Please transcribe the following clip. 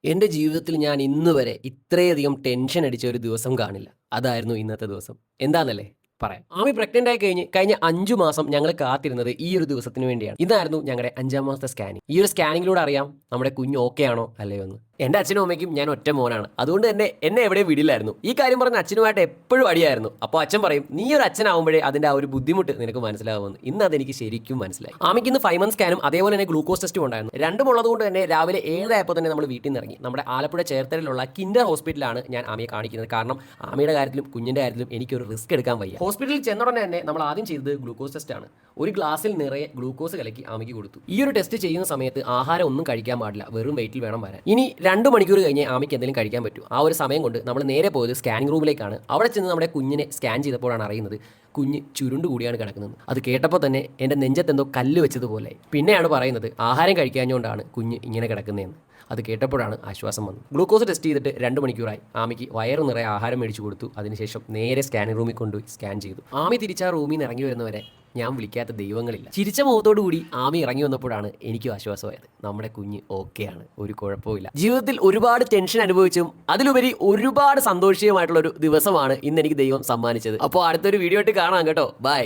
എൻ്റെ ജീവിതത്തിൽ ഞാൻ ഇന്ന് വരെ ഇത്രയധികം ടെൻഷൻ അടിച്ച ഒരു ദിവസം കാണില്ല. അതായിരുന്നു ഇന്നത്തെ ദിവസം. എന്താന്നല്ലേ? പറയാം. ആമി പ്രഗ്നന്റ് ആയി കഴിഞ്ഞ 5 മാസം ഞങ്ങൾ കാത്തിരുന്നത് ഈ ഒരു ദിവസത്തിന് വേണ്ടിയാണ്. ഇതായിരുന്നു ഞങ്ങളുടെ 5-ാം മാസത്തെ സ്കാനിംഗ്. ഈ ഒരു സ്കാനിങ്ങിലൂടെ അറിയാം നമ്മുടെ കുഞ്ഞ് ഓക്കെ ആണോ അല്ലയോ എന്ന്. എൻ്റെ അച്ഛനും അമ്മയ്ക്കും ഞാൻ ഒറ്റ മോനാണ്. അതുകൊണ്ട് തന്നെ എന്നെ എവിടെയും വിടില്ലായിരുന്നു. ഈ കാര്യം പറഞ്ഞ അച്ഛനുമായിട്ട് എപ്പോഴും അടിയായിരുന്നു. അപ്പോൾ അച്ഛൻ പറയും, നീ ഒരു അച്ഛനാവുമ്പോഴേ അതിൻ്റെ ആ ഒരു ബുദ്ധിമുട്ട് നിനക്ക് മനസ്സിലാവുമെന്ന്. ഇന്ന് അതെനിക്ക് ശരിക്കും മനസ്സിലായി. ആമിക്ക് ഇന്ന് 5 മന്ത് സ്കാനും അതേപോലെ തന്നെ ഗ്ലൂക്കോസ് ടെസ്റ്റും ഉണ്ടായിരുന്നു. രണ്ടും ഉള്ളതുകൊണ്ട് തന്നെ രാവിലെ 7 ആയപ്പോൾ തന്നെ നമ്മൾ വീട്ടിൽ നിന്ന് ഇറങ്ങി. നമ്മുടെ ആലപ്പുഴ ചേർത്തലയിലുള്ള കിൻഡർ ഹോസ്പിറ്റലാണ് ഞാൻ ആമിയെ കാണിക്കുന്നത്. കാരണം ആമിയുടെ കാര്യത്തിലും കുഞ്ഞിൻ്റെ കാര്യത്തിലും എനിക്കൊരു റിസ്ക് എടുക്കാൻ വയ്യ. ഹോസ്പിറ്റലിൽ ചെന്നുടനെ തന്നെ നമ്മൾ ആദ്യം ചെയ്തത് ഗ്ലൂക്കോസ് ടെസ്റ്റ് ആണ്. ഒരു ഗ്ലാസ്സിൽ നിറയെ ഗ്ലൂക്കോസ് കലക്കി ആമിക്ക് കൊടുത്തു. ഈ ഒരു ടെസ്റ്റ് ചെയ്യുന്ന സമയത്ത് ആഹാരം ഒന്നും കഴിക്കാൻ പാടില്ല, വെറും വെയിറ്റിൽ വേണം വരാൻ. ഇനി 2 മണിക്കൂർ കഴിഞ്ഞ് ആമിക്ക് എന്തെങ്കിലും കഴിക്കാൻ പറ്റൂ. ആ ഒരു സമയം കൊണ്ട് നമ്മൾ നേരെ പോയത് സ്കാനിംഗ് റൂമിലേക്കാണ്. അവിടെ ചെന്ന് നമ്മുടെ കുഞ്ഞിനെ സ്കാൻ ചെയ്തപ്പോഴാണ് അറിയുന്നത് കുഞ്ഞ് ചുരുണ്ട് കൂടിയാണ് കിടക്കുന്നത്. അത് കേട്ടപ്പോൾ തന്നെ എൻ്റെ നെഞ്ചത്തെന്തോ കല്ല് വെച്ചതുപോലെ. പിന്നെയാണ് പറയുന്നത് ആഹാരം കഴിക്കാഞ്ഞുകൊണ്ടാണ് കുഞ്ഞ് ഇങ്ങനെ കിടക്കുന്നതെന്ന്. അത് കേട്ടപ്പോഴാണ് ആശ്വാസം വന്നത്. ഗ്ലൂക്കോസ് ടെസ്റ്റ് ചെയ്തിട്ട് 2 മണിക്കൂറായി. ആമിക്ക് വയറ് നിറയെ ആഹാരം മേടിച്ചു കൊടുത്തു. അതിനുശേഷം നേരെ സ്കാനിംഗ് റൂമിൽ കൊണ്ടുപോയി സ്കാൻ ചെയ്തു. ആമി തിരിച്ചാ റൂമിൽ നിന്ന് ഇറങ്ങി വരുന്നവരെ ഞാൻ വിളിക്കാത്ത ദൈവങ്ങളില്ല. ചിരിച്ച മുഖത്തോടു കൂടി ആമി ഇറങ്ങി വന്നപ്പോഴാണ് എനിക്കും ആശ്വാസമായത്. നമ്മുടെ കുഞ്ഞ് ഓക്കെയാണ്, ഒരു കുഴപ്പമില്ല. ജീവിതത്തിൽ ഒരുപാട് ടെൻഷൻ അനുഭവിച്ചും അതിലുപരി ഒരുപാട് സന്തോഷീയമായിട്ടുള്ളൊരു ദിവസമാണ് ഇന്ന് എനിക്ക് ദൈവം സമ്മാനിച്ചത്. അപ്പോൾ അടുത്തൊരു വീഡിയോ ആയിട്ട് കാണാം കേട്ടോ. ബൈ.